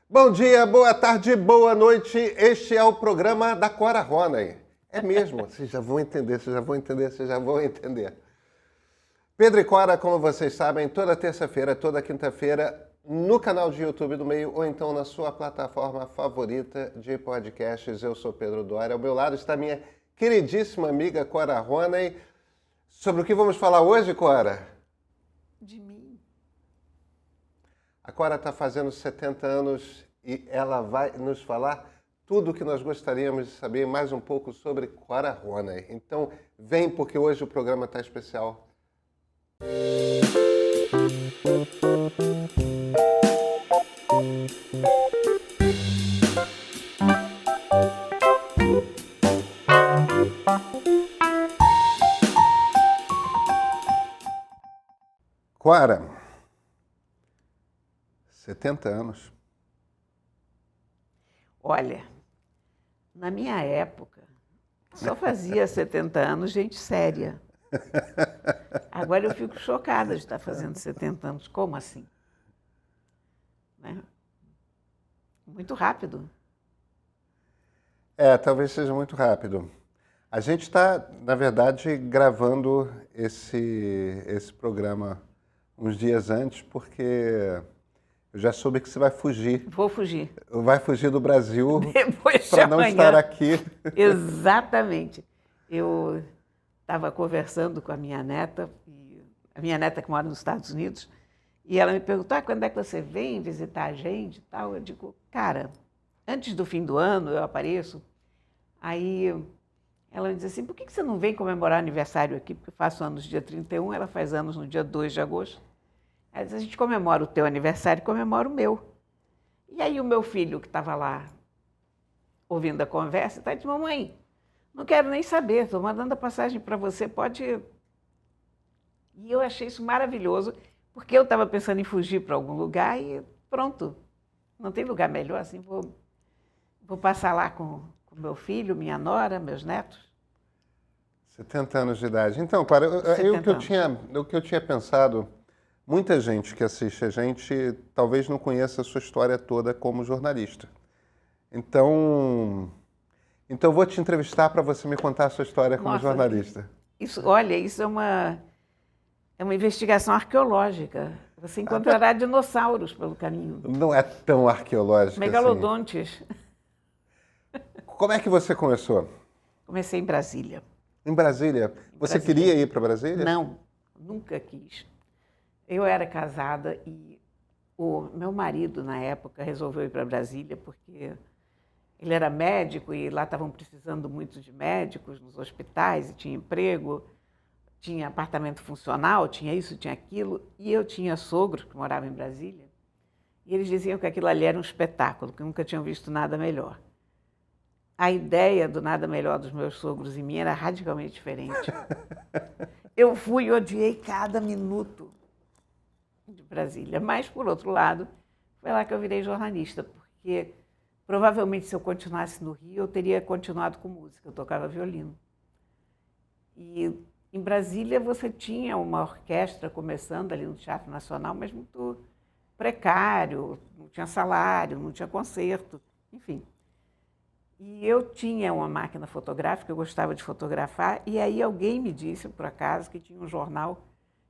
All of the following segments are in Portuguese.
Bom dia, boa tarde, boa noite. Este é o programa da Cora Ronay. É mesmo, vocês já vão entender. Pedro e Cora, como vocês sabem, toda terça-feira, toda quinta-feira, no canal de YouTube do Meio ou então na sua plataforma favorita de podcasts. Eu sou Pedro Doria. Ao meu lado está minha queridíssima amiga Cora Ronay. Sobre o que vamos falar hoje, Cora? De mim. A Cora está fazendo 70 anos e ela vai nos falar tudo o que nós gostaríamos de saber, mais um pouco sobre Cora Ronay. Então, vem porque hoje o programa está especial. Cora, 70 anos. Olha, na minha época, só fazia 70 anos gente séria. Agora eu fico chocada de estar fazendo 70 anos. Como assim? Né? Muito rápido. Talvez seja muito rápido. A gente está, na verdade, gravando esse programa uns dias antes, porque eu já soube que você vai fugir. Vou fugir. Vai fugir do Brasil Depois para não estar aqui. Exatamente. Eu estava conversando com a minha neta que mora nos Estados Unidos, e ela me perguntou, quando é que você vem visitar a gente e tal? Eu digo, cara, antes do fim do ano eu apareço. Aí ela me diz assim, por que você não vem comemorar aniversário aqui? Porque eu faço anos dia 31, ela faz anos no dia 2 de agosto. Ela diz, a gente comemora o teu aniversário e comemora o meu. E aí o meu filho, que estava lá ouvindo a conversa, está dizendo, mamãe, não quero nem saber, estou mandando a passagem para você, pode ir. E eu achei isso maravilhoso, porque eu estava pensando em fugir para algum lugar e pronto. Não tem lugar melhor, assim, vou passar lá com meu filho, minha nora, meus netos. 70 anos de idade. Então, Clara, o que eu tinha pensado, muita gente que assiste a gente talvez não conheça a sua história toda como jornalista. Então eu vou te entrevistar para você me contar a sua história como jornalista. Isso é uma investigação arqueológica. Você encontrará dinossauros pelo caminho. Não é tão arqueológico Megalodontes. Assim. Como é que você começou? Comecei em Brasília. Em Brasília? Você queria ir para Brasília? Não, nunca quis. Eu era casada e o meu marido, na época, resolveu ir para Brasília porque ele era médico e lá estavam precisando muito de médicos nos hospitais e tinha emprego, tinha apartamento funcional, tinha isso, tinha aquilo. E eu tinha sogros que moravam em Brasília e eles diziam que aquilo ali era um espetáculo, que nunca tinham visto nada melhor. A ideia do nada melhor dos meus sogros e minha era radicalmente diferente. Eu fui e odiei cada minuto de Brasília. Mas, por outro lado, foi lá que eu virei jornalista, porque provavelmente se eu continuasse no Rio, eu teria continuado com música, eu tocava violino. E em Brasília você tinha uma orquestra começando ali no Teatro Nacional, mas muito precário, não tinha salário, não tinha concerto, enfim. E eu tinha uma máquina fotográfica, eu gostava de fotografar, e aí alguém me disse, por acaso, que tinha um jornal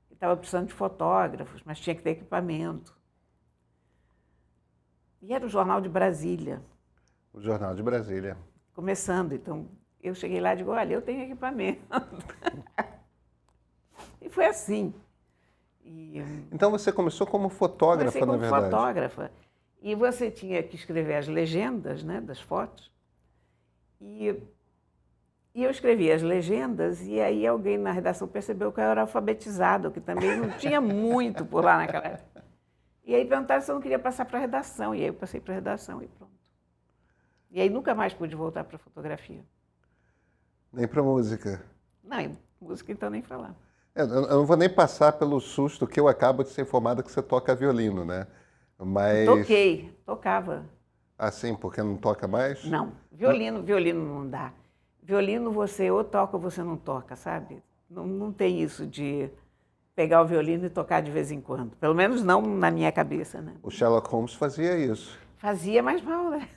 que estava precisando de fotógrafos, mas tinha que ter equipamento. E era o Jornal de Brasília. O Jornal de Brasília. Começando, então eu cheguei lá e digo, olha, eu tenho equipamento. E foi assim. Então você começou como fotógrafa, na verdade? Como fotógrafa. E você tinha que escrever as legendas, né, das fotos. E eu escrevia as legendas e aí alguém na redação percebeu que eu era alfabetizada, que também não tinha muito por lá naquela época. E aí perguntaram se eu não queria passar para a redação. E aí eu passei para a redação e pronto. E aí nunca mais pude voltar para a fotografia. Nem para música? Não, música então nem falar. Eu não vou nem passar pelo susto que eu acabo de ser informada que você toca violino, né? Mas... Tocava. Ah, sim, porque não toca mais? Não, violino não dá. Violino você ou toca ou você não toca, sabe? Não tem isso de pegar o violino e tocar de vez em quando. Pelo menos não na minha cabeça, né? O Sherlock Holmes fazia isso. Fazia mais mal, né?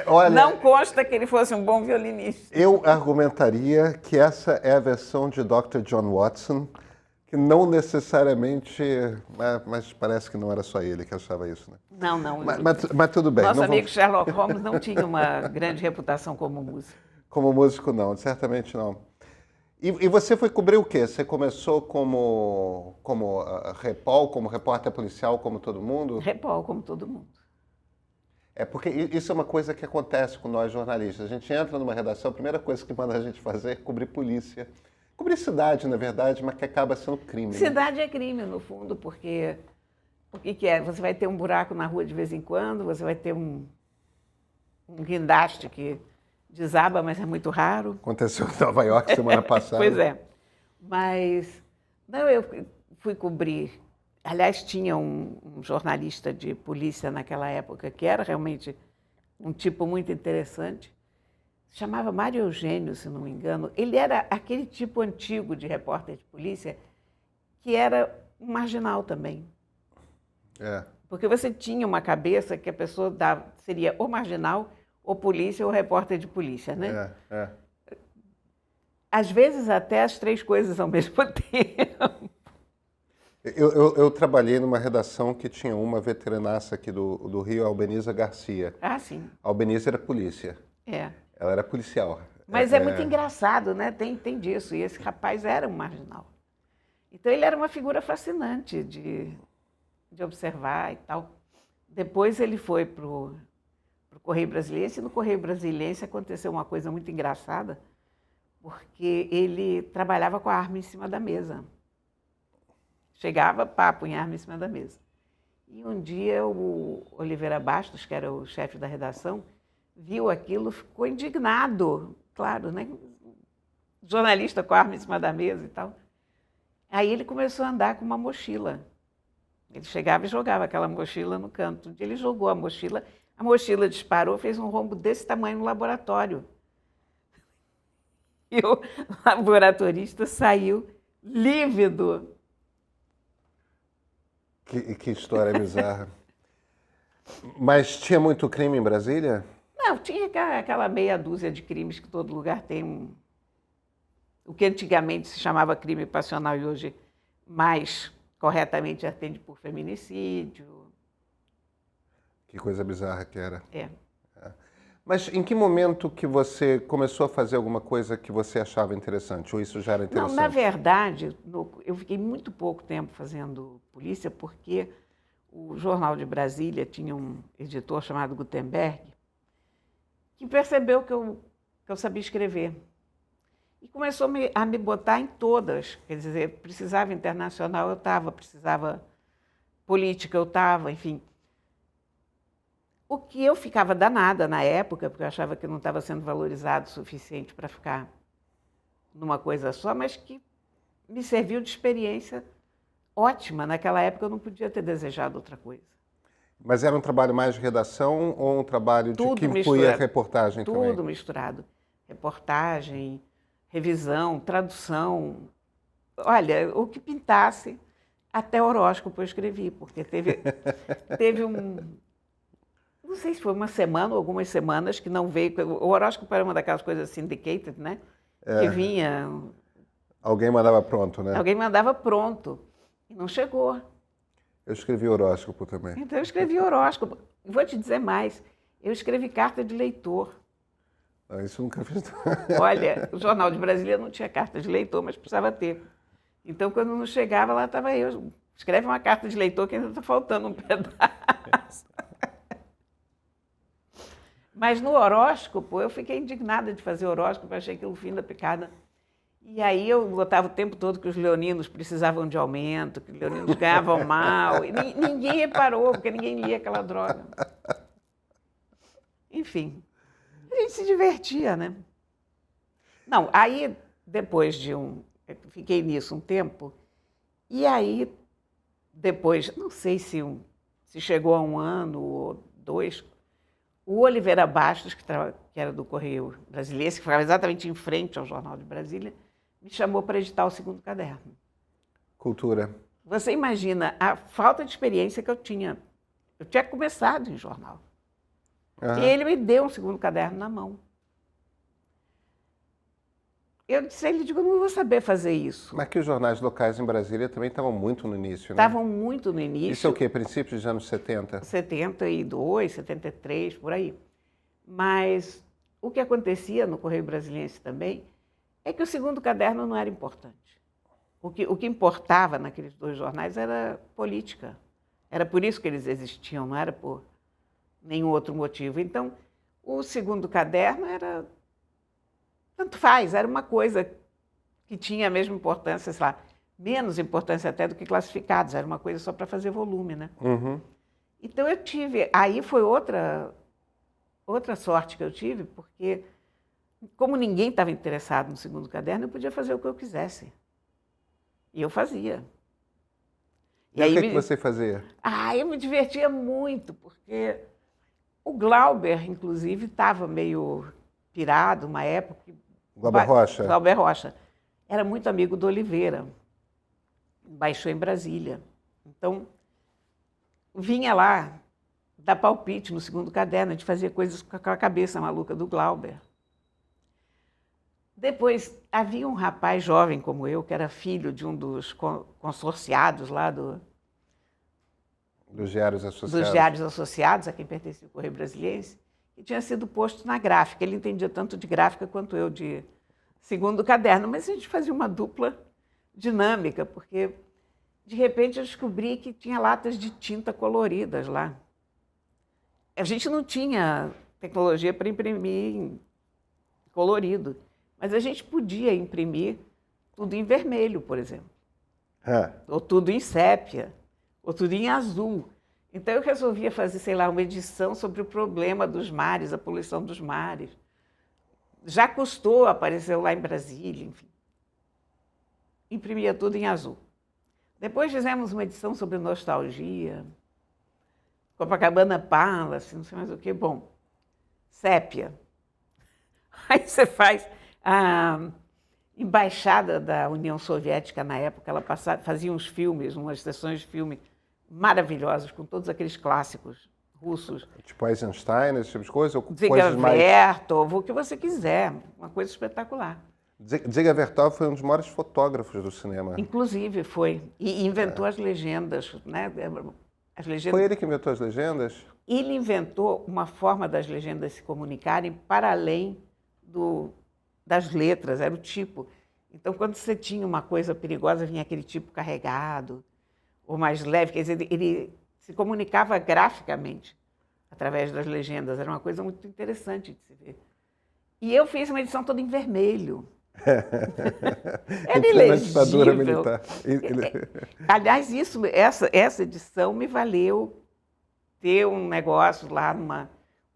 Olha, não consta que ele fosse um bom violinista. Eu argumentaria que essa é a versão de Dr. John Watson, que não necessariamente... Mas parece que não era só ele que achava isso, né? Não. Mas tudo bem. Nosso amigo Sherlock Holmes não tinha uma grande reputação como músico. Como músico, não. Certamente não. E você foi cobrir o quê? Você começou como repol, como repórter policial, como todo mundo? Repol, como todo mundo. É porque isso é uma coisa que acontece com nós jornalistas. A gente entra numa redação, a primeira coisa que manda a gente fazer é cobrir polícia. Cobrir cidade, na verdade, mas que acaba sendo crime. Cidade é crime, no fundo, porque o que é? Você vai ter um buraco na rua de vez em quando, você vai ter um guindaste que desaba, mas é muito raro. Aconteceu em Nova York semana passada. Pois é. Mas não, eu fui cobrir. Aliás, tinha um jornalista de polícia naquela época que era realmente um tipo muito interessante. Se chamava Mário Eugênio, se não me engano. Ele era aquele tipo antigo de repórter de polícia que era um marginal também. Porque você tinha uma cabeça que a pessoa seria ou marginal, ou polícia, ou repórter de polícia, né? Às vezes até as três coisas ao mesmo tempo. Eu trabalhei numa redação que tinha uma veteranaça aqui do Rio, a Albeniza Garcia. Ah, sim. A Albeniza era polícia. Ela era policial. Mas é muito engraçado, né? Tem disso. E esse rapaz era um marginal. Então ele era uma figura fascinante de observar e tal. Depois ele foi para o Correio Brasiliense. E no Correio Brasiliense aconteceu uma coisa muito engraçada, porque ele trabalhava com a arma em cima da mesa. Chegava, punha a arma em cima da mesa. E um dia o Oliveira Bastos, que era o chefe da redação, viu aquilo, ficou indignado, claro, né? Jornalista com a arma em cima da mesa e tal. Aí ele começou a andar com uma mochila. Ele chegava e jogava aquela mochila no canto. Um dia ele jogou a mochila disparou, fez um rombo desse tamanho no laboratório. E o laboratorista saiu lívido. Que história bizarra. Mas tinha muito crime em Brasília? Não, tinha aquela meia dúzia de crimes que todo lugar tem o que antigamente se chamava crime passional e hoje mais corretamente atende por feminicídio. Que coisa bizarra que era. Mas em que momento que você começou a fazer alguma coisa que você achava interessante? Ou isso já era interessante? Não, na verdade, eu fiquei muito pouco tempo fazendo polícia porque o Jornal de Brasília tinha um editor chamado Gutenberg que percebeu que eu sabia escrever. E começou a me botar em todas. Quer dizer, precisava internacional, eu estava, precisava política, eu estava, enfim. O que eu ficava danada na época, porque eu achava que não estava sendo valorizado o suficiente para ficar numa coisa só, mas que me serviu de experiência ótima. Naquela época eu não podia ter desejado outra coisa. Mas era um trabalho mais de redação ou um trabalho que incluía reportagem também? Tudo misturado. Reportagem, revisão, tradução. Olha, o que pintasse, até horóscopo eu escrevi, porque teve um... Não sei se foi uma semana ou algumas semanas que não veio. O horóscopo era uma daquelas coisas syndicated, né? Que vinha... Alguém mandava pronto, né? Alguém mandava pronto. E não chegou. Eu escrevi horóscopo também. Então eu escrevi horóscopo. Vou te dizer mais. Eu escrevi carta de leitor. Não, isso eu nunca fiz. Olha, o Jornal de Brasília não tinha carta de leitor, mas precisava ter. Então, quando não chegava, lá estava eu. Escreve uma carta de leitor que ainda está faltando um pedaço. Mas no horóscopo, eu fiquei indignada de fazer horóscopo, achei aquilo o fim da picada. E aí eu botava o tempo todo que os leoninos precisavam de aumento, que os leoninos ganhavam mal. E ninguém reparou, porque ninguém lia aquela droga. Enfim, a gente se divertia, né? Não, aí depois fiquei nisso um tempo, e aí depois, não sei se chegou a 1 ano ou 2, o Oliveira Bastos, que era do Correio Brasiliense, que ficava exatamente em frente ao Jornal de Brasília, me chamou para editar o 2º caderno. Cultura. Você imagina a falta de experiência que eu tinha Eu tinha começado em jornal. Uhum. E ele me deu um segundo caderno na mão. Eu disse a ele, digo, eu não vou saber fazer isso. Mas que os jornais locais em Brasília também estavam muito no início, né? Estavam muito no início. Isso é o quê? Princípios dos anos 70? 72, 73, por aí. Mas o que acontecia no Correio Brasiliense também é que o segundo caderno não era importante. O que importava naqueles dois jornais era política. Era por isso que eles existiam, não era por nenhum outro motivo. Então, o segundo caderno era... Tanto faz, era uma coisa que tinha a mesma importância, sei lá, menos importância até do que classificados, era uma coisa só para fazer volume, né? Uhum. Então eu tive, aí foi outra sorte que eu tive, porque como ninguém estava interessado no segundo caderno, eu podia fazer o que eu quisesse. E eu fazia. E aí, o que você fazia? Eu me divertia muito, porque o Glauber, inclusive, estava meio pirado uma época. Glauber Rocha? Glauber Rocha. Era muito amigo do Oliveira. Baixou em Brasília. Então, vinha lá dar palpite no segundo caderno, a gente fazia coisas com a cabeça maluca do Glauber. Depois, havia um rapaz jovem como eu, que era filho de um dos consorciados lá dos Diários Associados. Dos Diários Associados, a quem pertencia o Correio Brasiliense, que tinha sido posto na gráfica. Ele entendia tanto de gráfica quanto eu de segundo caderno, mas a gente fazia uma dupla dinâmica, porque, de repente, eu descobri que tinha latas de tinta coloridas lá. A gente não tinha tecnologia para imprimir colorido, mas a gente podia imprimir tudo em vermelho, por exemplo. Ou tudo em sépia, ou tudo em azul. Então eu resolvia fazer, sei lá, uma edição sobre o problema dos mares, a poluição dos mares. Já Cousteau apareceu lá em Brasília, enfim. Imprimia tudo em azul. Depois fizemos uma edição sobre nostalgia, Copacabana Palace, não sei mais o que. Bom, sépia. Aí você faz a embaixada da União Soviética na época, ela fazia uns filmes, umas sessões de filme maravilhosas, com todos aqueles clássicos russos. Tipo Eisenstein, esse tipo de coisa? Ou Dziga Vertov, o que você quiser, uma coisa espetacular. Dziga Vertov foi um dos maiores fotógrafos do cinema. Inclusive foi, e inventou as legendas, né? As legendas... Foi ele que inventou as legendas? Ele inventou uma forma das legendas se comunicarem para além das letras, era o tipo. Então, quando você tinha uma coisa perigosa, vinha aquele tipo carregado, ou mais leve, quer dizer, ele se comunicava graficamente através das legendas, era uma coisa muito interessante de se ver. E eu fiz uma edição toda em vermelho. Era ilegível. Militar. Aliás, essa edição me valeu ter um negócio lá, numa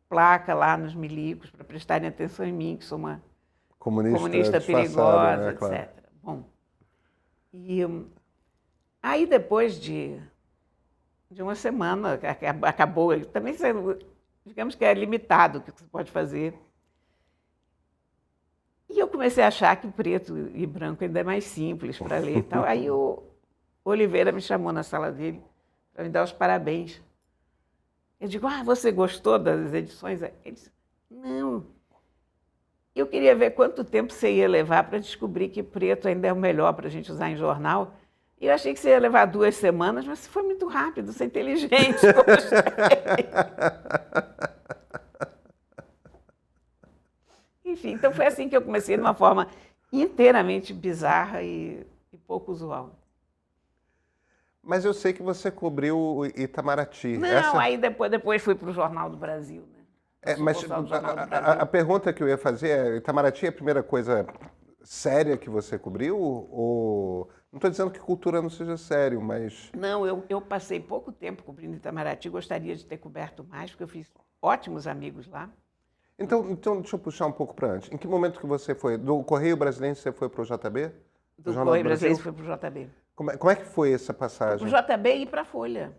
placa lá nos milicos, para prestarem atenção em mim, que sou uma comunista perigosa, né? Etc. Claro. Bom, e aí depois de uma semana, acabou, também digamos que é limitado o que você pode fazer. E eu comecei a achar que preto e branco ainda é mais simples para ler e tal. Aí o Oliveira me chamou na sala dele para me dar os parabéns. Eu digo, você gostou das edições? Ele disse, não. Eu queria ver quanto tempo você ia levar para descobrir que preto ainda é o melhor para a gente usar em jornal. E eu achei que você ia levar 2 semanas, mas foi muito rápido, você é inteligente. Enfim, então foi assim que eu comecei, de uma forma inteiramente bizarra e pouco usual. Mas eu sei que você cobriu o Itamaraty. Não, aí depois fui para o Jornal do Brasil, né? Mas a pergunta que eu ia fazer é, Itamaraty é a primeira coisa séria que você cobriu? Ou... Não estou dizendo que cultura não seja sério, mas... Não, eu passei pouco tempo cobrindo Itamaraty, gostaria de ter coberto mais, porque eu fiz ótimos amigos lá. Então deixa eu puxar um pouco para antes. Em que momento que você foi? Do Correio Brasiliense você foi para o JB? Do Correio Brasiliense foi para o JB. Como é que foi essa passagem? Para o JB e para a Folha.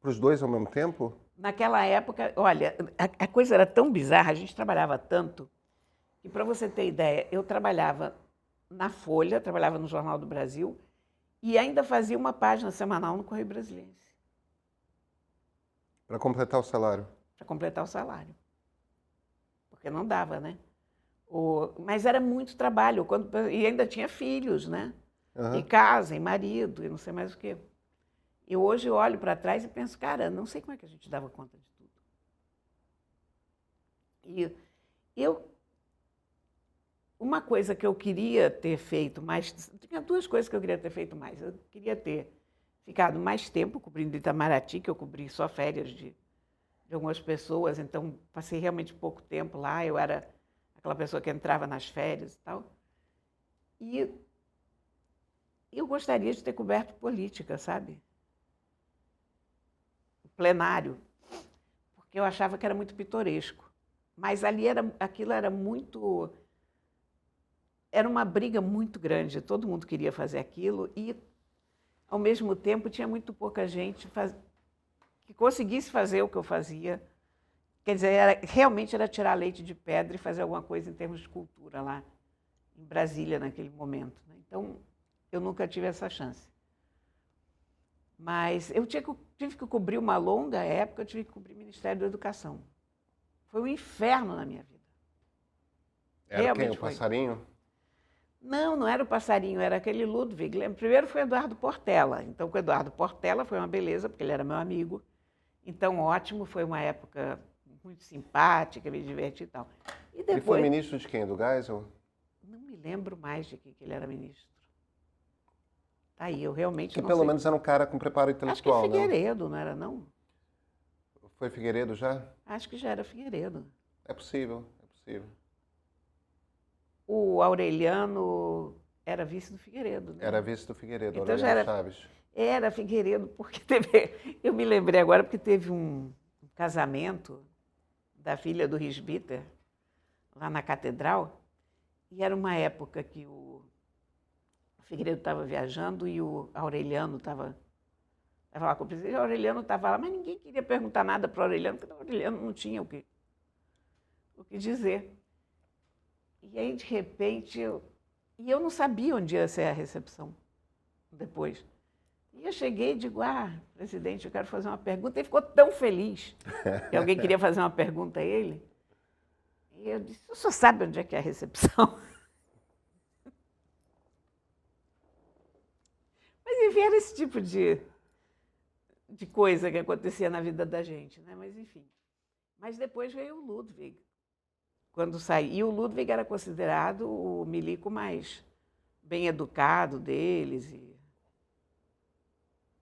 Para os dois ao mesmo tempo? Naquela época, olha, a coisa era tão bizarra, a gente trabalhava tanto, que para você ter ideia, eu trabalhava na Folha, trabalhava no Jornal do Brasil e ainda fazia uma página semanal no Correio Brasiliense. Para completar o salário? Para completar o salário. Porque não dava, né? Mas era muito trabalho. E ainda tinha filhos, né? E casa, e marido, e não sei mais o quê. E hoje eu olho para trás e penso, cara, não sei como é que a gente dava conta de tudo. E uma coisa que eu queria ter feito mais, tinha duas coisas que eu queria ter feito mais. Eu queria ter ficado mais tempo cobrindo Itamaraty, que eu cobri só férias de algumas pessoas, então passei realmente pouco tempo lá, eu era aquela pessoa que entrava nas férias e tal. E eu gostaria de ter coberto política, sabe? Plenário, porque eu achava que era muito pitoresco. Mas ali aquilo era muito... Era uma briga muito grande, todo mundo queria fazer aquilo e, ao mesmo tempo, tinha muito pouca gente que conseguisse fazer o que eu fazia. Quer dizer, realmente era tirar leite de pedra e fazer alguma coisa em termos de cultura lá em Brasília naquele momento. Então, eu nunca tive essa chance. Mas eu tive que cobrir uma longa época, eu tive que cobrir o Ministério da Educação. Foi um inferno na minha vida. Era realmente quem? O passarinho? Não, não era o passarinho, era aquele Ludwig. Primeiro foi Eduardo Portela. Então, com o Eduardo Portela foi uma beleza, porque ele era meu amigo. Então, ótimo, foi uma época muito simpática, me diverti e tal. E depois... Ele foi ministro de quem? Do Geisel? Não me lembro mais de que ele era ministro. Tá aí, eu realmente que não pelo sei. menos era um cara com preparo intelectual, acho que Figueiredo, não era não? Foi Figueiredo já? Acho que já era Figueiredo. É possível, é possível. O Aureliano era vice do Figueiredo, né? Era vice do Figueiredo, então Aureliano já era, Chaves. Era Figueiredo, porque teve... Eu me lembrei agora porque teve um casamento da filha do Risbiter, lá na Catedral, e era uma época que o Figueiredo estava viajando e o Aureliano estava lá com o presidente. O Aureliano estava lá, mas ninguém queria perguntar nada para o Aureliano, porque o Aureliano não tinha o que dizer. E aí, de repente, eu não sabia onde ia ser a recepção depois. E eu cheguei e digo, presidente, eu quero fazer uma pergunta. Ele ficou tão feliz que alguém queria fazer uma pergunta a ele. E eu disse, o senhor sabe onde é que é a recepção? Mas, enfim, era esse tipo de coisa que acontecia na vida da gente, né? Mas, enfim. Mas depois veio o Ludwig, quando saí. E o Ludwig era considerado o milico mais bem educado deles e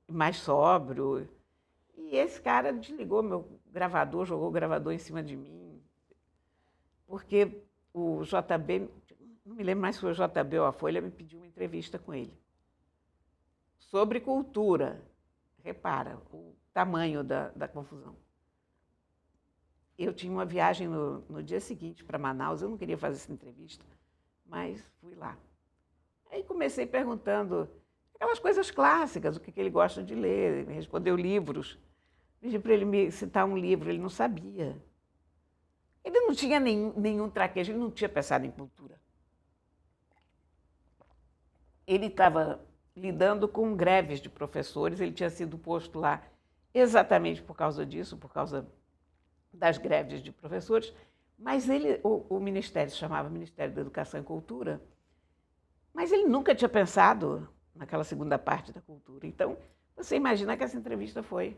mais sóbrio. E esse cara desligou meu gravador, jogou o gravador em cima de mim, porque o JB, não me lembro mais se foi o JB ou a Folha, me pediu uma entrevista com ele sobre cultura. Repara o tamanho da confusão. Eu tinha uma viagem no dia seguinte para Manaus, eu não queria fazer essa entrevista, mas fui lá. Aí comecei perguntando aquelas coisas clássicas, o que ele gosta de ler, ele me respondeu livros. Pedi para ele me citar um livro, ele não sabia. Ele não tinha nenhum traquejo, ele não tinha pensado em cultura. Ele estava lidando com greves de professores, ele tinha sido posto lá exatamente por causa disso, por causa das greves de professores, mas o Ministério se chamava Ministério da Educação e Cultura, mas ele nunca tinha pensado naquela segunda parte da cultura. Então, você imagina que essa entrevista foi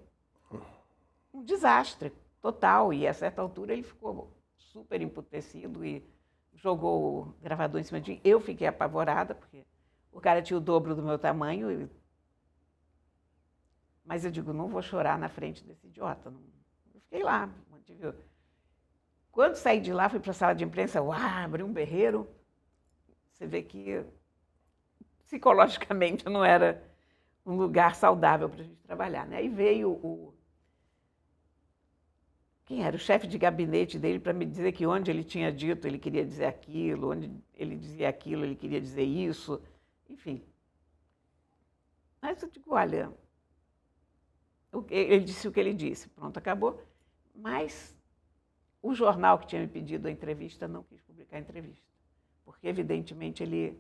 um desastre total, e a certa altura ele ficou super emputecido e jogou o gravador em cima de mim. Eu fiquei apavorada, porque o cara tinha o dobro do meu tamanho, mas eu digo, não vou chorar na frente desse idiota. Eu fiquei lá. Quando saí de lá, fui para a sala de imprensa, abri um berreiro. Você vê que psicologicamente não era um lugar saudável para a gente trabalhar, né? Aí veio quem era o chefe de gabinete dele para me dizer que onde ele tinha dito ele queria dizer aquilo, onde ele dizia aquilo ele queria dizer isso, enfim. Mas eu digo, olha, ele disse o que ele disse, pronto, acabou. Mas o jornal que tinha me pedido a entrevista não quis publicar a entrevista, porque evidentemente ele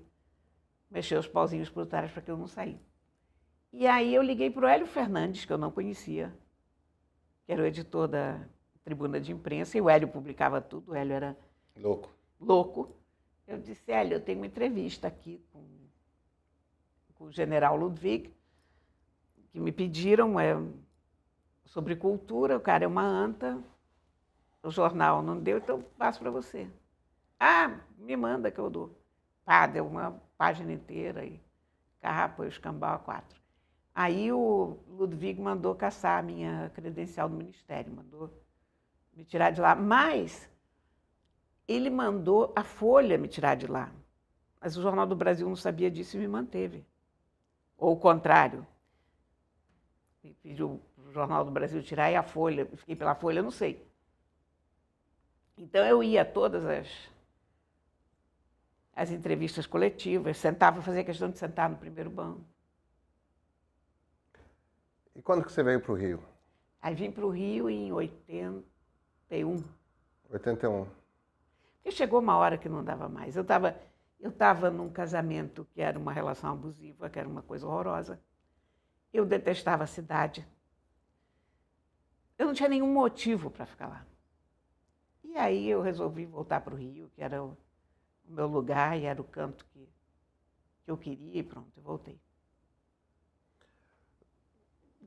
mexeu os pauzinhos para o trás para que eu não saísse. E aí eu liguei para o Hélio Fernandes, que eu não conhecia, que era o editor da Tribuna de Imprensa, e o Hélio publicava tudo, o Hélio era louco. Eu disse, Hélio, eu tenho uma entrevista aqui com o general Ludwig, que me pediram sobre cultura, o cara é uma anta, o jornal não deu, então eu passo para você. Ah, me manda que eu dou. Pá, deu uma página inteira e carrapou o escambau a 4. Aí o Ludwig mandou caçar a minha credencial do Ministério, mandou me tirar de lá. Mas ele mandou a Folha me tirar de lá. Mas o Jornal do Brasil não sabia disso e me manteve. Ou o contrário. Me pediu o Jornal do Brasil tirar e a Folha, fiquei pela Folha, eu não sei. Então eu ia a todas as entrevistas coletivas, sentava, fazia questão de sentar no primeiro banco. E quando que você veio para o Rio? Aí vim para o Rio em 81. 81. Porque chegou uma hora que não dava mais. Eu estava num casamento que era uma relação abusiva, que era uma coisa horrorosa. Eu detestava a cidade. Eu não tinha nenhum motivo para ficar lá. E aí eu resolvi voltar para o Rio, que era o meu lugar e era o canto que eu queria, e pronto, eu voltei.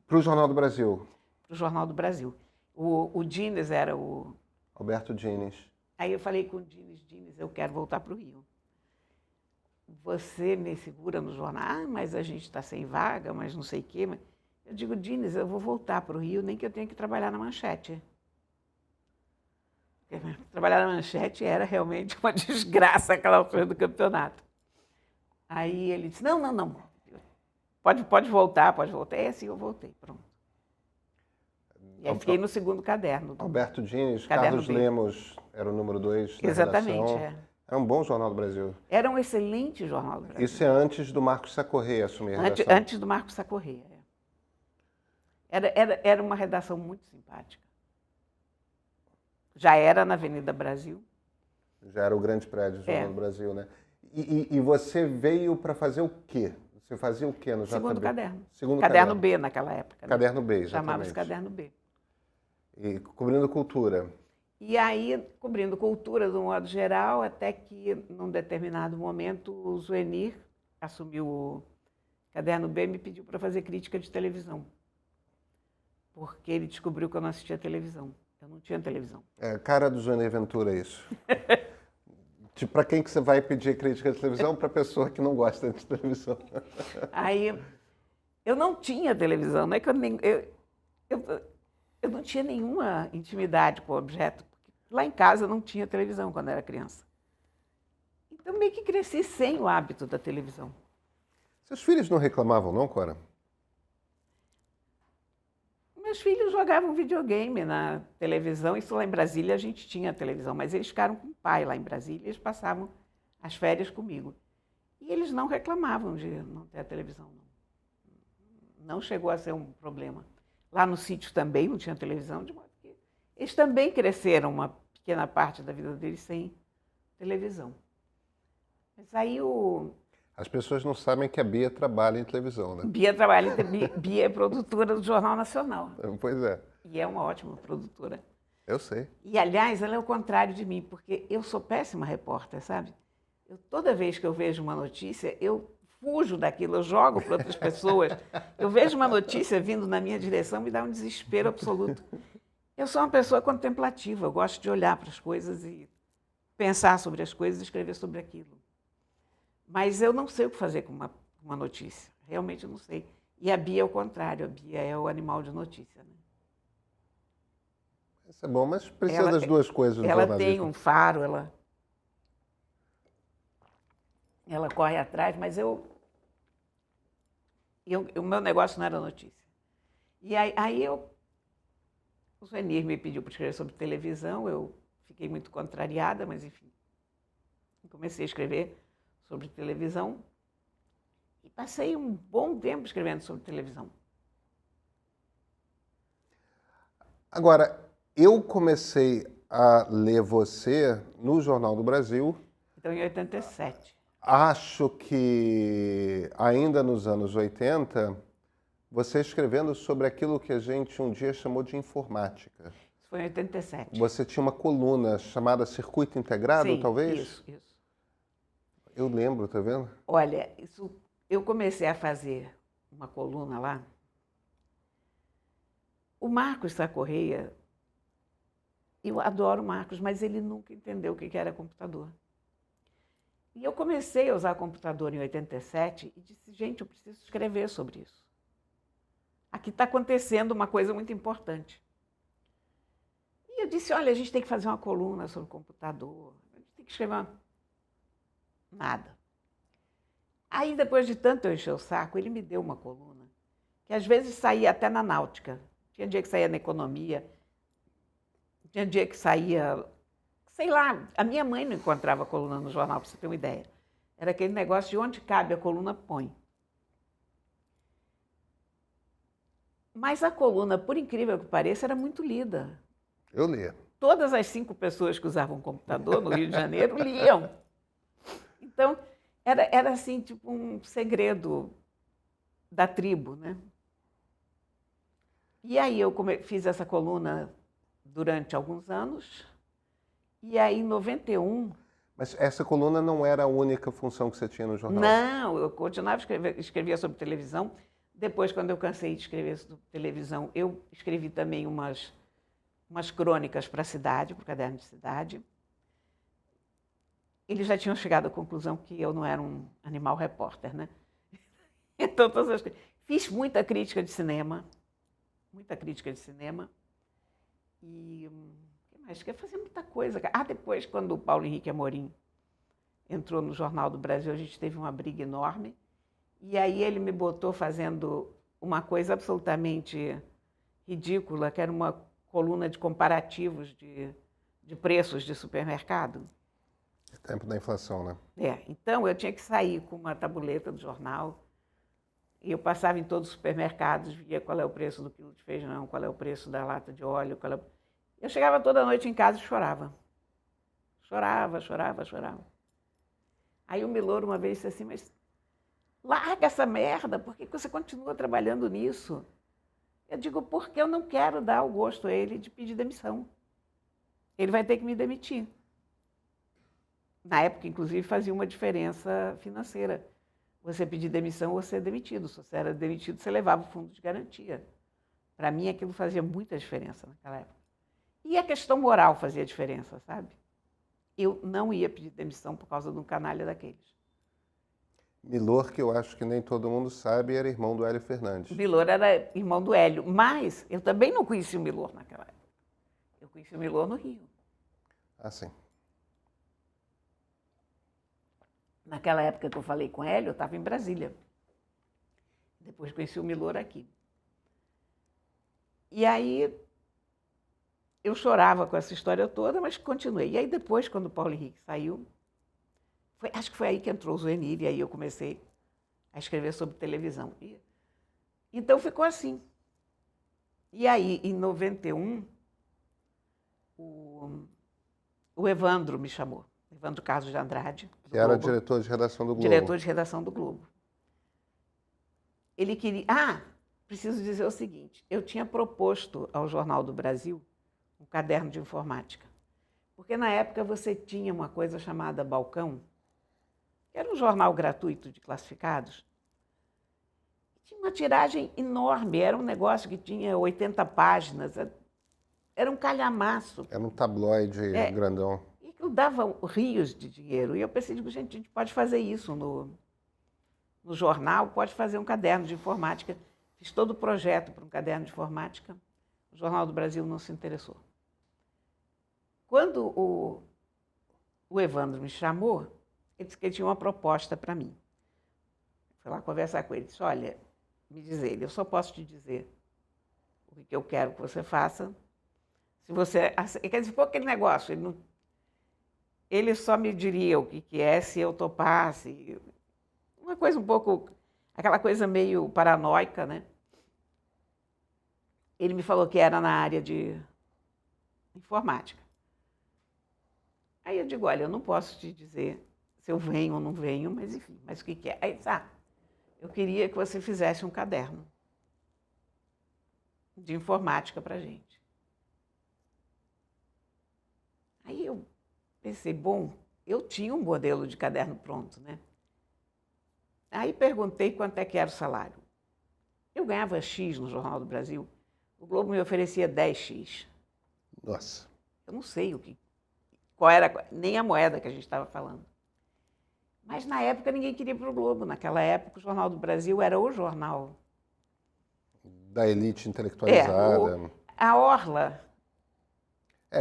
Para o Jornal do Brasil? Para o Jornal do Brasil. O Dines era o... Alberto Dines. Aí eu falei com o Dines, eu quero voltar para o Rio. Você me segura no jornal? Ah, mas a gente está sem vaga, mas não sei o quê. Eu digo, Dines, eu vou voltar para o Rio, nem que eu tenha que trabalhar na Manchete. Trabalhar na Manchete era realmente uma desgraça aquela altura do campeonato. Aí ele disse, não. Pode voltar. É assim, eu voltei, pronto. E aí fiquei no segundo caderno. Alberto Dines, Carlos Lemos era o número 2 da Exatamente, redação. Era um bom Jornal do Brasil. Era um excelente Jornal do Brasil. Isso é antes do Marcos Saccorrêa assumir a redação? Antes do Marcos Saccorrêa. Era uma redação muito simpática. Já era na Avenida Brasil. Já era o grande prédio do Jornal do Brasil, né? E você veio para fazer o quê? Você fazia o quê no JB? Segundo caderno. Segundo caderno B naquela época. Caderno B, exatamente. Chamava-se Caderno B. E cobrindo cultura. E aí, cobrindo cultura, de um modo geral, até que, num determinado momento, o Zuenir assumiu o Caderno B e me pediu para fazer crítica de televisão. Porque ele descobriu que eu não assistia televisão. Eu não tinha televisão. É cara do Zuenir Ventura, isso. Para quem que você vai pedir crítica de televisão? Para pessoa que não gosta de televisão. Aí, eu não tinha televisão, não é que eu não tinha nenhuma intimidade com o objeto. Porque lá em casa eu não tinha televisão quando eu era criança. Então, meio que cresci sem o hábito da televisão. Seus filhos não reclamavam, não, Cora? Meus filhos jogavam videogame na televisão. Isso lá em Brasília a gente tinha televisão, mas eles ficaram com o pai lá em Brasília, eles passavam as férias comigo. E eles não reclamavam de não ter a televisão. Não chegou a ser um problema. Lá no sítio também não tinha televisão, de modo que eles também cresceram uma pequena parte da vida deles sem televisão. Mas aí As pessoas não sabem que a Bia trabalha em televisão, né? Bia é produtora do Jornal Nacional. Pois é. E é uma ótima produtora. Eu sei. E, aliás, ela é o contrário de mim, porque eu sou péssima repórter, sabe? Toda vez que eu vejo uma notícia, eu fujo daquilo, eu jogo para outras pessoas. Eu vejo uma notícia vindo na minha direção, me dá um desespero absoluto. Eu sou uma pessoa contemplativa, eu gosto de olhar para as coisas e pensar sobre as coisas e escrever sobre aquilo. Mas eu não sei o que fazer com uma notícia, realmente eu não sei. E a Bia é o contrário, a Bia é o animal de notícia. Né? Isso é bom, mas precisa das duas coisas no jornalismo. jornalismo. Ela tem um faro, ela corre atrás, mas o meu negócio não era notícia. E aí o Zuenir me pediu para escrever sobre televisão, eu fiquei muito contrariada, mas enfim, comecei a escrever sobre televisão e passei um bom tempo escrevendo sobre televisão. Agora, eu comecei a ler você no Jornal do Brasil. Então, em 87. Acho que ainda nos anos 80, Você escrevendo sobre aquilo que a gente um dia chamou de informática. Isso foi em 87. Você tinha uma coluna chamada Circuito Integrado, Sim, talvez? Isso. Eu lembro, tá vendo? Olha, eu comecei a fazer uma coluna lá. O Marcos Sá Correia, eu adoro o Marcos, mas ele nunca entendeu o que era computador. E eu comecei a usar computador em 87 e disse, gente, eu preciso escrever sobre isso. Aqui está acontecendo uma coisa muito importante. E eu disse, olha, a gente tem que fazer uma coluna sobre computador, a gente tem que escrever nada. Aí, depois de tanto eu encher o saco, ele me deu uma coluna, que às vezes saía até na Náutica. Tinha dia que saía na Economia, tinha dia que saía, sei lá, a minha mãe não encontrava coluna no jornal, para você ter uma ideia. Era aquele negócio de onde cabe a coluna, põe. Mas a coluna, por incrível que pareça, era muito lida. Eu lia. Todas as 5 pessoas que usavam computador no Rio de Janeiro liam. Então, era assim, tipo um segredo da tribo, né? E aí eu fiz essa coluna durante alguns anos, e aí em 91... Mas essa coluna não era a única função que você tinha no jornal? Não, eu continuava escrevia sobre televisão. Depois, quando eu cansei de escrever sobre televisão, eu escrevi também umas crônicas para a cidade, para o Caderno de Cidade. Eles já tinham chegado à conclusão que eu não era um animal repórter, né? Então, fiz muita crítica de cinema. E o que mais? Quer fazer muita coisa. Depois, quando o Paulo Henrique Amorim entrou no Jornal do Brasil, a gente teve uma briga enorme. E aí ele me botou fazendo uma coisa absolutamente ridícula, que era uma coluna de comparativos de preços de supermercado. Tempo da inflação, né? Então eu tinha que sair com uma tabuleta do jornal e eu passava em todos os supermercados, via qual é o preço do quilo de feijão, qual é o preço da lata de óleo. Eu chegava toda noite em casa e chorava. Chorava. Aí o Milor uma vez disse assim, mas larga essa merda, por que você continua trabalhando nisso? Eu digo, porque eu não quero dar o gosto a ele de pedir demissão. Ele vai ter que me demitir. Na época, inclusive, fazia uma diferença financeira. Você pedir demissão ou ser demitido. Se você era demitido, você levava o fundo de garantia. Para mim, aquilo fazia muita diferença naquela época. E a questão moral fazia diferença, sabe? Eu não ia pedir demissão por causa de um canalha daqueles. Milor, que eu acho que nem todo mundo sabe, era irmão do Hélio Fernandes. Milor era irmão do Hélio, mas eu também não conheci o Milor naquela época. Eu conheci o Milor no Rio. Ah, sim. Naquela época que eu falei com o Hélio, eu estava em Brasília. Depois conheci o Milor aqui. E aí eu chorava com essa história toda, mas continuei. E aí depois, quando o Paulo Henrique saiu, acho que foi aí que entrou o Zuenir, e aí eu comecei a escrever sobre televisão. Então ficou assim. E aí, em 91, o Evandro me chamou. Evandro Carlos de Andrade. Que era diretor de redação do Globo. Diretor de redação do Globo. Ele queria... preciso dizer o seguinte, eu tinha proposto ao Jornal do Brasil um caderno de informática. Porque na época você tinha uma coisa chamada Balcão, que era um jornal gratuito de classificados. Tinha uma tiragem enorme, era um negócio que tinha 80 páginas, era um calhamaço. Era um tabloide grandão. E que dava rios de dinheiro. E eu pensei, gente, a gente pode fazer isso no jornal, pode fazer um caderno de informática. Fiz todo o projeto para um caderno de informática. O Jornal do Brasil não se interessou. Quando o Evandro me chamou, ele disse que ele tinha uma proposta para mim. Fui lá conversar com ele. Disse, olha, me diz ele, eu só posso te dizer o que eu quero que você faça. Se você... Quer dizer, ficou aquele negócio. Ele só me diria o que é se eu topasse. Uma coisa um pouco... Aquela coisa meio paranoica, né? Ele me falou que era na área de informática. Aí eu digo, olha, eu não posso te dizer se eu venho ou não venho, mas enfim, mas o que é? Aí, eu queria que você fizesse um caderno. de informática para a gente. Aí eu pensei, bom, eu tinha um modelo de caderno pronto, né? Aí perguntei quanto é que era o salário. Eu ganhava X no Jornal do Brasil, o Globo me oferecia 10X. Nossa. Eu não sei qual era, nem a moeda que a gente estava falando. Mas na época ninguém queria ir para o Globo. Naquela época o Jornal do Brasil era o jornal. Da elite intelectualizada. A Orla.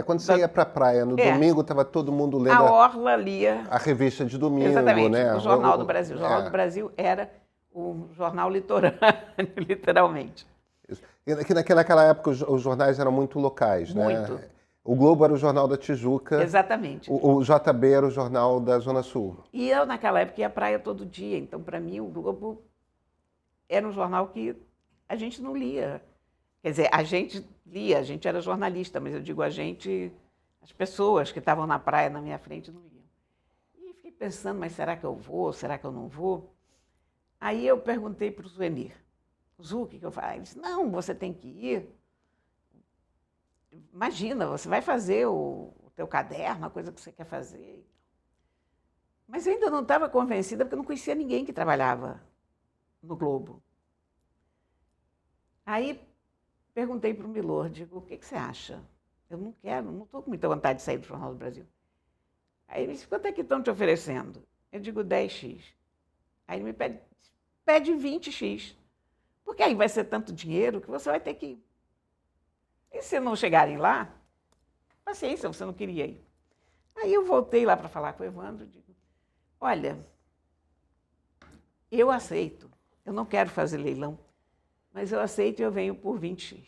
Quando você ia para a praia, no domingo estava todo mundo lendo a Orla lia a revista de domingo, exatamente, né? O Jornal do Brasil. O Jornal do Brasil era o jornal litorâneo, literalmente. Que naquela época os jornais eram muito locais, muito. Né? O Globo era o Jornal da Tijuca. Exatamente. O JB era o Jornal da Zona Sul. E eu, naquela época, ia à praia todo dia. Então, para mim, o Globo era um jornal que a gente não lia. Quer dizer, a gente lia, a gente era jornalista, mas eu digo a gente, as pessoas que estavam na praia na minha frente não liam. E fiquei pensando, mas será que eu vou? Será que eu não vou? Aí eu perguntei para o Zuenir. Zu, o que eu faço? Ele disse, não, você tem que ir. Imagina, você vai fazer o teu caderno, a coisa que você quer fazer. Mas eu ainda não estava convencida, porque eu não conhecia ninguém que trabalhava no Globo. Aí perguntei para o Milor, digo, o que você acha? Eu não quero, não estou com muita vontade de sair do Jornal do Brasil. Aí ele disse, quanto é que estão te oferecendo? Eu digo 10X. Aí ele me pede 20X. Porque aí vai ser tanto dinheiro que você vai ter que ir. E se não chegarem lá, paciência, você não queria ir. Aí eu voltei lá para falar com o Evandro e digo, olha, eu aceito, eu não quero fazer leilão, mas eu aceito e eu venho por 20X.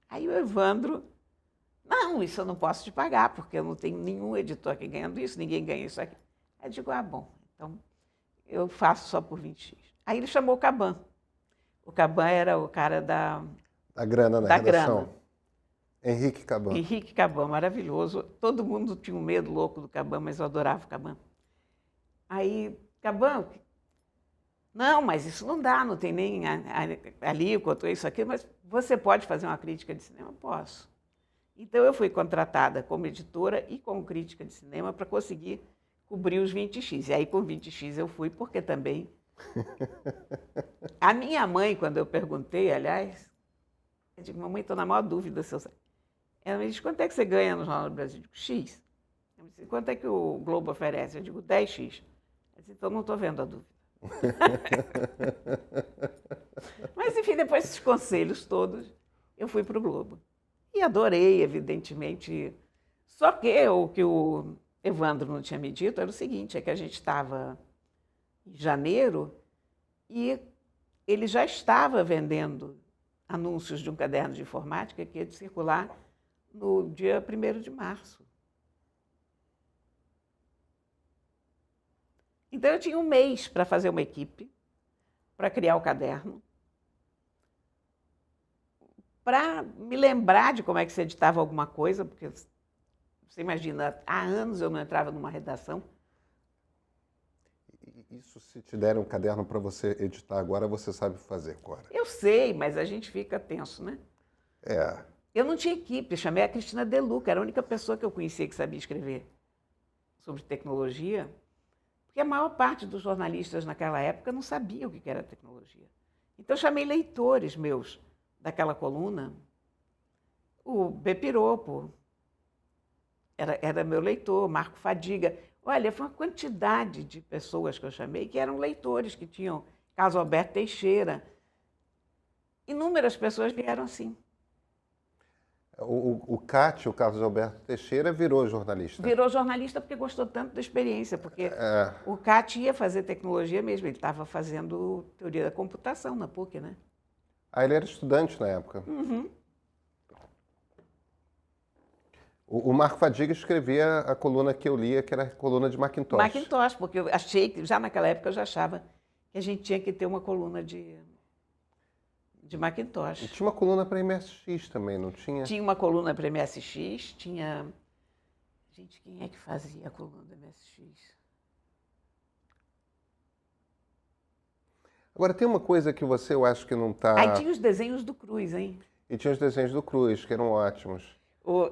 Aí o Evandro, não, isso eu não posso te pagar, porque eu não tenho nenhum editor aqui ganhando isso, ninguém ganha isso aqui. Aí eu digo, bom, então eu faço só por 20X. Aí ele chamou o Caban. O Caban era o cara da grana na redação. Grana. Henrique Caban. Henrique Caban, maravilhoso. Todo mundo tinha um medo louco do Caban, mas eu adorava o Caban. Aí, Caban, não, mas isso não dá, não tem nem alíquota, isso aqui, mas você pode fazer uma crítica de cinema? Posso. Então eu fui contratada como editora e como crítica de cinema para conseguir cobrir os 20X. E aí com 20X eu fui, porque também... A minha mãe, quando eu perguntei, aliás, eu digo, mamãe, estou na maior dúvida se eu sei. Ela me disse, quanto é que você ganha no Jornal do Brasil? Eu digo, X. Ela me disse, quanto é que o Globo oferece? Eu digo, 10X. Ela disse, então não estou vendo a dúvida. Mas, enfim, depois desses conselhos todos, eu fui para o Globo. E adorei, evidentemente. Só que o que o Evandro não tinha me dito era o seguinte, é que a gente estava em janeiro e ele já estava vendendo anúncios de um caderno de informática que ia de circular no dia 1º de março. Então, eu tinha um mês para fazer uma equipe, para criar o caderno, para me lembrar de como é que se editava alguma coisa, porque você imagina, há anos eu não entrava numa redação. Isso, se te derem um caderno para você editar agora, você sabe fazer, Cora? Eu sei, mas a gente fica tenso, né? Eu não tinha equipe, chamei a Cristina De Luca, era a única pessoa que eu conhecia que sabia escrever sobre tecnologia, porque a maior parte dos jornalistas naquela época não sabia o que era tecnologia. Então, eu chamei leitores meus daquela coluna, o Bepiropo era meu leitor, Marco Fadiga. Olha, foi uma quantidade de pessoas que eu chamei que eram leitores, que tinham Carlos Alberto Teixeira. Inúmeras pessoas vieram assim. O CAT, o Carlos Alberto Teixeira, virou jornalista. Virou jornalista porque gostou tanto da experiência, porque o CAT ia fazer tecnologia mesmo, ele estava fazendo teoria da computação na PUC, né? Ele era estudante na época. Uhum. O Marco Fadiga escrevia a coluna que eu lia, que era a coluna de Macintosh. Macintosh, porque eu achei que, já naquela época eu já achava que a gente tinha que ter uma coluna de Macintosh. E tinha uma coluna para MSX também, não tinha? Tinha uma coluna para MSX, tinha... Gente, quem é que fazia a coluna do MSX? Agora, tem uma coisa que eu acho que não está... Aí tinha os desenhos do Cruz, hein? E tinha os desenhos do Cruz, que eram ótimos.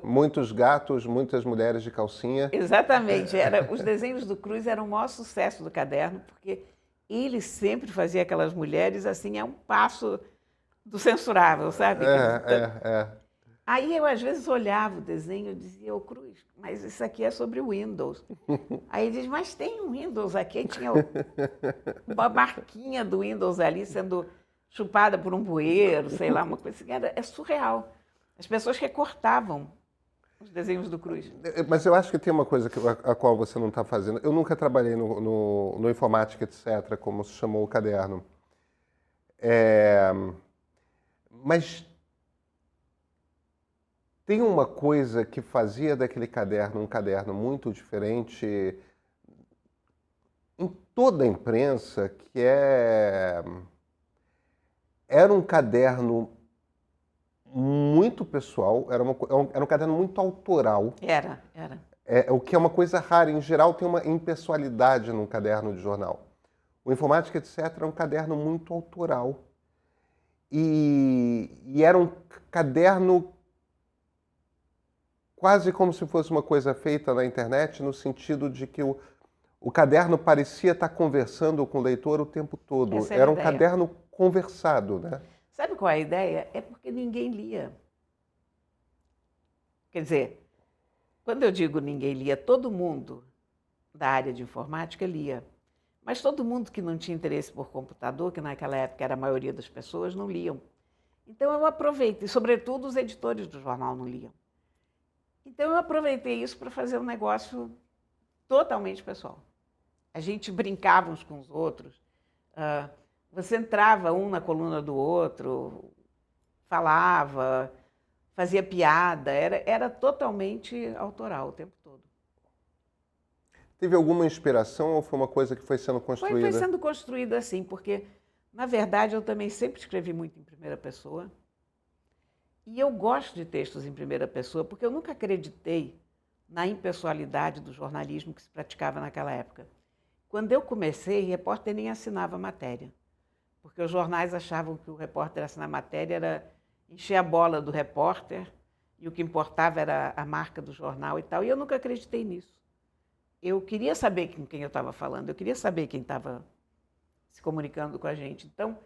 Muitos gatos, muitas mulheres de calcinha. Exatamente. Os desenhos do Cruz eram o maior sucesso do caderno, porque ele sempre fazia aquelas mulheres assim, a um passo do censurável, sabe? Aí eu, às vezes, olhava o desenho e dizia, ô Cruz, mas isso aqui é sobre o Windows. Aí ele diz, mas tem um Windows aqui. Aí tinha uma marquinha do Windows ali sendo chupada por um bueiro, sei lá, uma coisa assim. É surreal. As pessoas recortavam os desenhos do Cruz. Mas eu acho que tem uma coisa a qual você não está fazendo. Eu nunca trabalhei no Informática, etc., como se chamou o caderno. Mas tem uma coisa que fazia daquele caderno um caderno muito diferente em toda a imprensa, que era um caderno muito pessoal, era um caderno muito autoral. Era. O que é uma coisa rara. Em geral, tem uma impessoalidade num caderno de jornal. O Informática, etc., é um caderno muito autoral. E era um caderno quase como se fosse uma coisa feita na internet, no sentido de que o caderno parecia estar conversando com o leitor o tempo todo. Era um caderno conversado, né? Sabe qual é a ideia? É porque ninguém lia. Quer dizer, quando eu digo ninguém lia, todo mundo da área de informática lia. Mas todo mundo que não tinha interesse por computador, que naquela época era a maioria das pessoas, não liam. Então eu aproveitei, e sobretudo os editores do jornal não liam. Então eu aproveitei isso para fazer um negócio totalmente pessoal. A gente brincava uns com os outros. Você entrava um na coluna do outro, falava, fazia piada, era totalmente autoral o tempo todo. Teve alguma inspiração ou foi uma coisa que foi sendo construída? Foi sendo construída assim, porque, na verdade, eu também sempre escrevi muito em primeira pessoa. E eu gosto de textos em primeira pessoa, porque eu nunca acreditei na impessoalidade do jornalismo que se praticava naquela época. Quando eu comecei, o repórter nem assinava matéria, porque os jornais achavam que o repórter assinar matéria era encher a bola do repórter e o que importava era a marca do jornal e tal. E eu nunca acreditei nisso. Eu queria saber com quem eu estava falando, eu queria saber quem estava se comunicando com a gente. Então,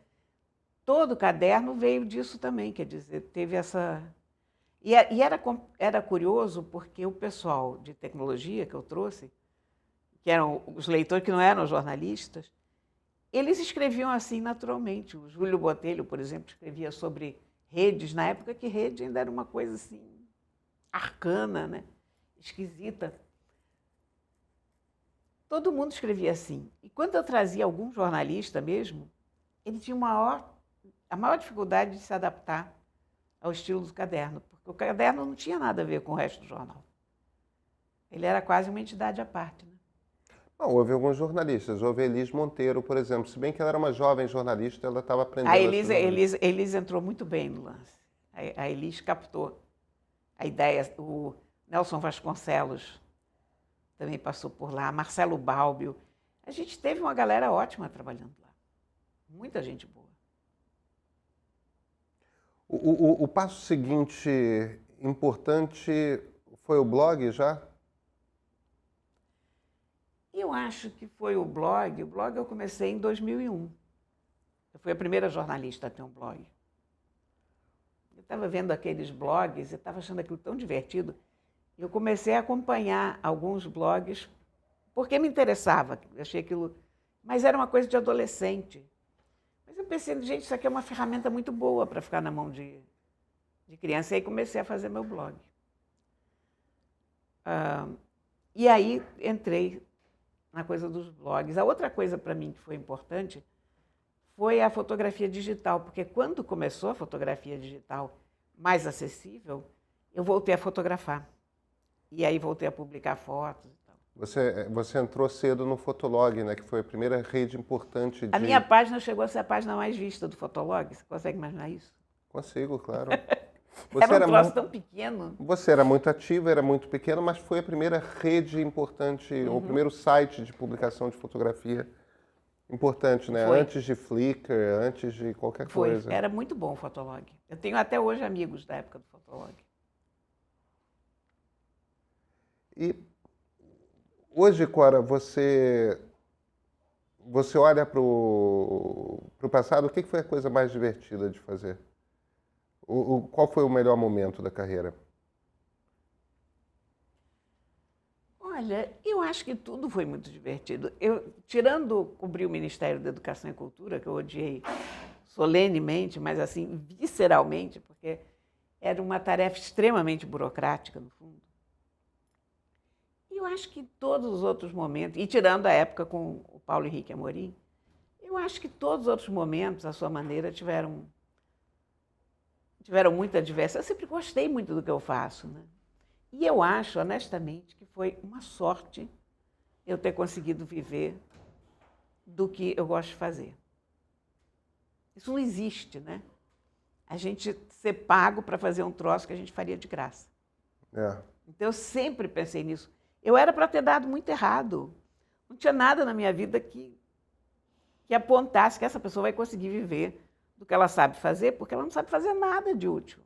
todo o caderno veio disso também, quer dizer, teve essa... E era curioso porque o pessoal de tecnologia que eu trouxe, que eram os leitores que não eram jornalistas, eles escreviam assim naturalmente. O Júlio Botelho, por exemplo, escrevia sobre redes, na época que rede ainda era uma coisa assim, arcana, né? Esquisita. Todo mundo escrevia assim. E quando eu trazia algum jornalista mesmo, ele tinha a maior dificuldade de se adaptar ao estilo do caderno, porque o caderno não tinha nada a ver com o resto do jornal. Ele era quase uma entidade à parte, né? Não, houve alguns jornalistas. Houve a Elis Monteiro, por exemplo. Se bem que ela era uma jovem jornalista, ela estava aprendendo... A Elis entrou muito bem no lance. A Elis captou a ideia. O Nelson Vasconcelos também passou por lá, Marcelo Balbio. A gente teve uma galera ótima trabalhando lá. Muita gente boa. O passo seguinte importante foi o blog já? Eu acho que foi o blog. O blog eu comecei em 2001. Eu fui a primeira jornalista a ter um blog. Eu estava vendo aqueles blogs, eu estava achando aquilo tão divertido. Eu comecei a acompanhar alguns blogs porque me interessava. Eu achei aquilo... Mas era uma coisa de adolescente. Mas eu pensei, gente, isso aqui é uma ferramenta muito boa para ficar na mão de criança. E aí comecei a fazer meu blog. E aí entrei na coisa dos blogs. A outra coisa para mim que foi importante foi a fotografia digital, porque quando começou a fotografia digital mais acessível, eu voltei a fotografar. E aí voltei a publicar fotos. Você entrou cedo no Fotolog, né? Que foi a primeira rede importante de... A minha página chegou a ser a página mais vista do Fotolog. Você consegue imaginar isso? Consigo, claro. Era um troço tão pequeno. Você era muito ativa, era muito pequeno, mas foi a primeira rede importante, o primeiro site de publicação de fotografia Importante, né? Foi. Antes de Flickr, antes de qualquer Foi. coisa. Era muito bom o Fotolog. Eu tenho até hoje amigos da época do Fotolog. E hoje, Cora, você olha para o passado, o que foi a coisa mais divertida de fazer? Qual foi o melhor momento da carreira? Olha, eu acho que tudo foi muito divertido. Tirando cobrir o Ministério da Educação e Cultura, que eu odiei solenemente, mas assim, visceralmente, porque era uma tarefa extremamente burocrática, no fundo. E eu acho que todos os outros momentos, e tirando a época com o Paulo Henrique Amorim, eu acho que todos os outros momentos, à sua maneira, tiveram muita diversão. Eu sempre gostei muito do que eu faço, né? E eu acho, honestamente, que foi uma sorte eu ter conseguido viver do que eu gosto de fazer. Isso não existe, né? A gente ser pago para fazer um troço que a gente faria de graça. É. Então, eu sempre pensei nisso. Eu era para ter dado muito errado. Não tinha nada na minha vida que apontasse que essa pessoa vai conseguir viver do que ela sabe fazer, porque ela não sabe fazer nada de útil.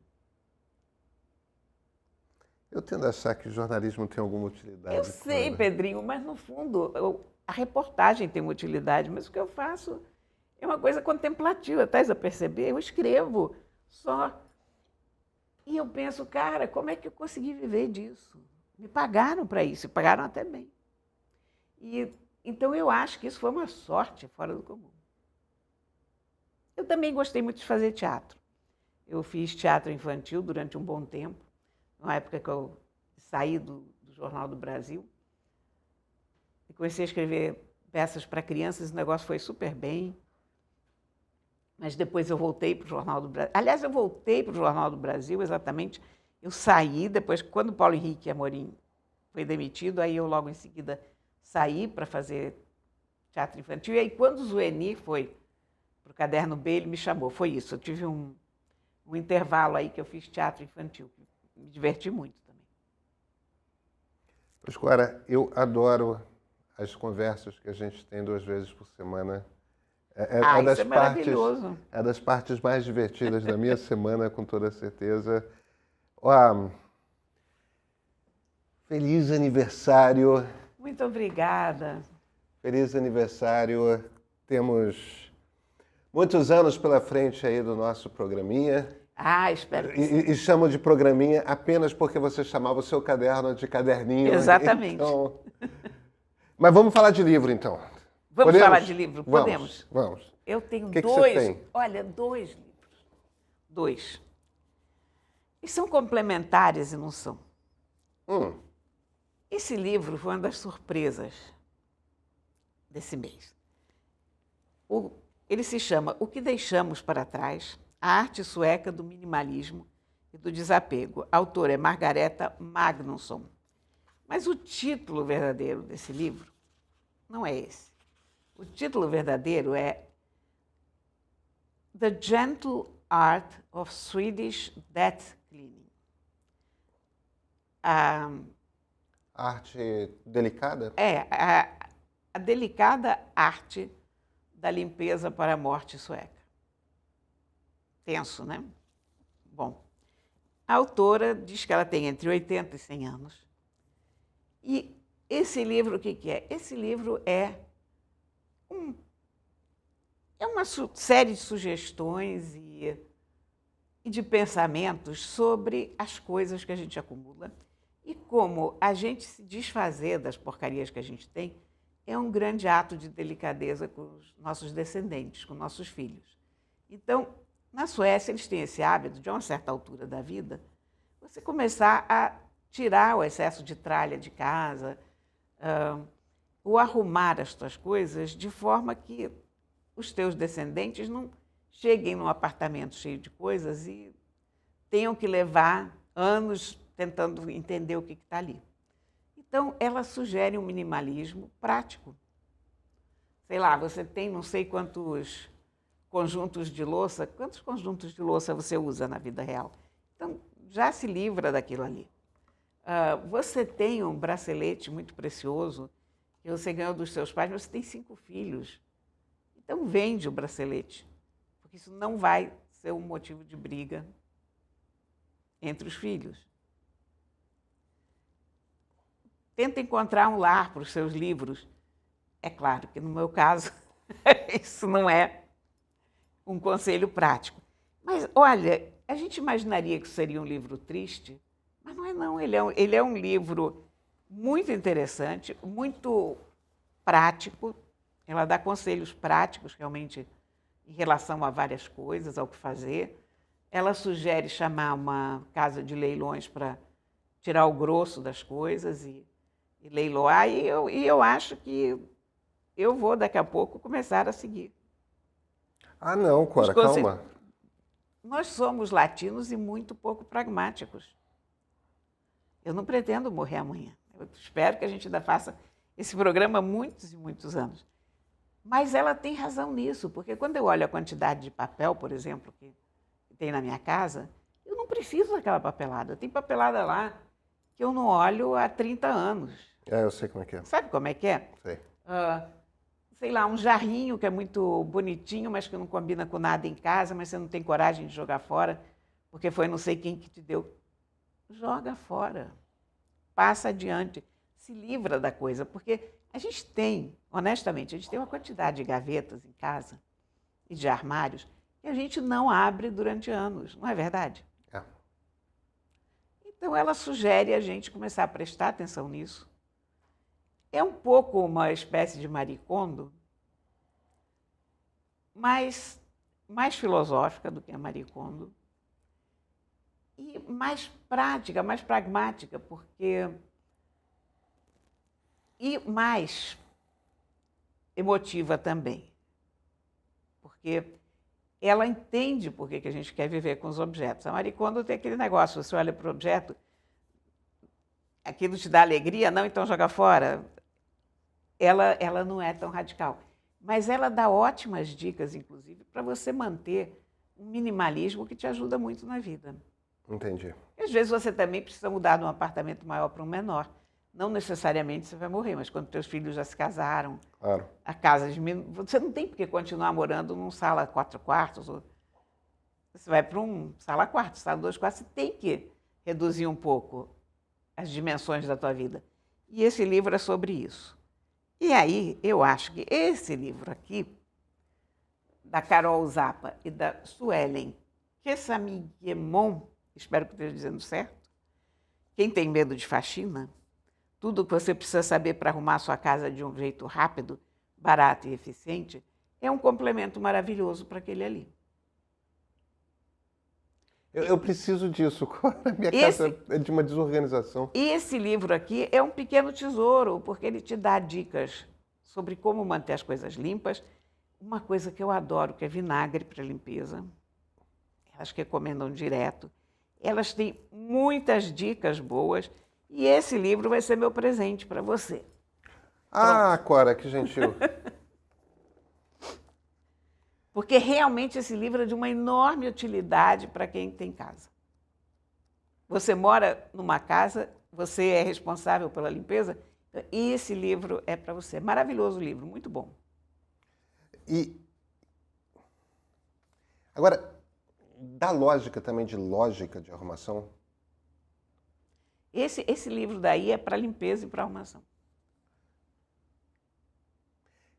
Eu tendo a achar que o jornalismo tem alguma utilidade. Eu sei, Pedrinho, mas no fundo, a reportagem tem uma utilidade, mas o que eu faço é uma coisa contemplativa, estás a perceber? Eu escrevo só. E eu penso, cara, como é que eu consegui viver disso? Me pagaram para isso, e pagaram até bem. Então eu acho que isso foi uma sorte fora do comum. Eu também gostei muito de fazer teatro. Eu fiz teatro infantil durante um bom tempo, na época que eu saí do Jornal do Brasil. E comecei a escrever peças para crianças, o negócio foi super bem. Mas depois eu voltei para o Jornal do Brasil. Aliás, eu voltei para o Jornal do Brasil, exatamente. Eu saí, depois, quando o Paulo Henrique Amorim foi demitido, aí eu logo em seguida saí para fazer teatro infantil. E aí, quando o Zueni foi para o Caderno B, ele me chamou. Foi isso, eu tive um intervalo aí que eu fiz teatro infantil. Me diverti muito também. Pois, Cora, eu adoro as conversas que a gente tem 2 vezes por semana. Isso é maravilhoso. É das partes mais divertidas da minha semana, com toda certeza. Ó, feliz aniversário. Muito obrigada. Feliz aniversário. Temos muitos anos pela frente aí do nosso programinha. Espero que sim. E chamo de programinha apenas porque você chamava o seu caderno de caderninho. Exatamente. Então... Mas vamos falar de livro, então. Vamos falar de livro? Podemos. Vamos. Eu tenho que 2. Que você tem? Olha, 2 livros. 2. E são complementares e não são. Esse livro foi uma das surpresas desse mês. Ele se chama O que Deixamos para Trás? A Arte Sueca do Minimalismo e do Desapego. A autora é Margareta Magnusson. Mas o título verdadeiro desse livro não é esse. O título verdadeiro é The Gentle Art of Swedish Death Cleaning. Arte delicada? A delicada arte da limpeza para a morte sueca. Tenso, né? Bom, a autora diz que ela tem entre 80 e 100 anos. E esse livro, o que é? Esse livro é uma série de sugestões e de pensamentos sobre as coisas que a gente acumula e como a gente se desfazer das porcarias que a gente tem é um grande ato de delicadeza com os nossos descendentes, com nossos filhos. Então, na Suécia, eles têm esse hábito, de uma certa altura da vida, você começar a tirar o excesso de tralha de casa, ou arrumar as tuas coisas de forma que os teus descendentes não cheguem num apartamento cheio de coisas e tenham que levar anos tentando entender o que está ali. Então, ela sugere um minimalismo prático. Sei lá, você tem não sei quantos conjuntos de louça. Quantos conjuntos de louça você usa na vida real? Então, já se livra daquilo ali. Você tem um bracelete muito precioso que você ganhou dos seus pais, mas você tem 5 filhos. Então vende o bracelete, porque isso não vai ser um motivo de briga entre os filhos. Tenta encontrar um lar para os seus livros. É claro que, no meu caso, isso não é um conselho prático. Mas, olha, a gente imaginaria que seria um livro triste, mas não é não. Ele é um livro muito interessante, muito prático. Ela dá conselhos práticos, realmente, em relação a várias coisas, ao que fazer. Ela sugere chamar uma casa de leilões para tirar o grosso das coisas e leiloar. E eu acho que eu vou, daqui a pouco, começar a seguir. Ah, não, Cora, calma. Nós somos latinos e muito pouco pragmáticos. Eu não pretendo morrer amanhã. Eu espero que a gente ainda faça esse programa há muitos e muitos anos. Mas ela tem razão nisso, porque quando eu olho a quantidade de papel, por exemplo, que tem na minha casa, eu não preciso daquela papelada. Tem papelada lá que eu não olho há 30 anos. Eu sei como é que é. Sabe como é que é? Sei. Sei lá, um jarrinho que é muito bonitinho, mas que não combina com nada em casa, mas você não tem coragem de jogar fora, porque foi não sei quem que te deu. Joga fora. Passa adiante. Se livra da coisa, porque a gente tem, honestamente, a gente tem uma quantidade de gavetas em casa e de armários que a gente não abre durante anos, não é verdade? É. Então, ela sugere a gente começar a prestar atenção nisso. É um pouco uma espécie de Marie Kondo, mas mais filosófica do que a Marie Kondo e mais prática, mais pragmática, porque e mais emotiva também, porque ela entende por que a gente quer viver com os objetos. A Marie Kondo tem aquele negócio, você olha para o objeto, aquilo te dá alegria, não, então joga fora. Ela não é tão radical, mas ela dá ótimas dicas, inclusive, para você manter um minimalismo que te ajuda muito na vida. Entendi. E, às vezes você também precisa mudar de um apartamento maior para um menor. Não necessariamente você vai morrer, mas quando teus filhos já se casaram, claro, a casa diminui, você não tem por que continuar morando num sala 4 quartos. Você vai para um sala 4, sala 2 quartos, você tem que reduzir um pouco as dimensões da tua vida. E esse livro é sobre isso. E aí, eu acho que esse livro aqui, da Carol Zappa e da Suelen Quessamiguemon, espero que esteja dizendo certo, Quem Tem Medo de Faxina, tudo o que você precisa saber para arrumar sua casa de um jeito rápido, barato e eficiente, é um complemento maravilhoso para aquele ali. Eu preciso disso. Minha casa é de uma desorganização. Esse livro aqui é um pequeno tesouro, porque ele te dá dicas sobre como manter as coisas limpas. Uma coisa que eu adoro, que é vinagre para limpeza. Elas recomendam direto. Elas têm muitas dicas boas. E esse livro vai ser meu presente para você. Ah, Cora, que gentil. Porque realmente esse livro é de uma enorme utilidade para quem tem casa. Você mora numa casa, você é responsável pela limpeza, e esse livro é para você. Maravilhoso livro, muito bom. E agora, dá lógica também de lógica de arrumação? Esse livro daí é para limpeza e para arrumação.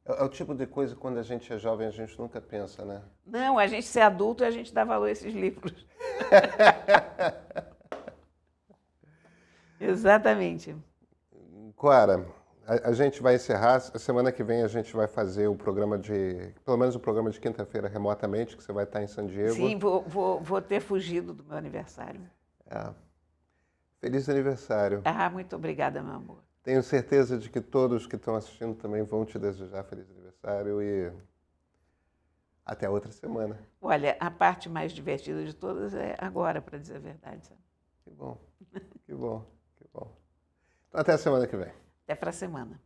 É o tipo de coisa que quando a gente é jovem a gente nunca pensa, né? Não, a gente ser adulto e a gente dá valor a esses livros. Exatamente. Clara, a gente vai encerrar. A semana que vem a gente vai fazer o programa pelo menos o programa de quinta-feira remotamente, que você vai estar em San Diego. Sim, vou ter fugido do meu aniversário. Feliz aniversário. Muito obrigada, meu amor. Tenho certeza de que todos que estão assistindo também vão te desejar feliz aniversário e até outra semana. Olha, a parte mais divertida de todas é agora, para dizer a verdade. Sabe? Que bom, que bom, que bom. Então, até a semana que vem. Até para a semana.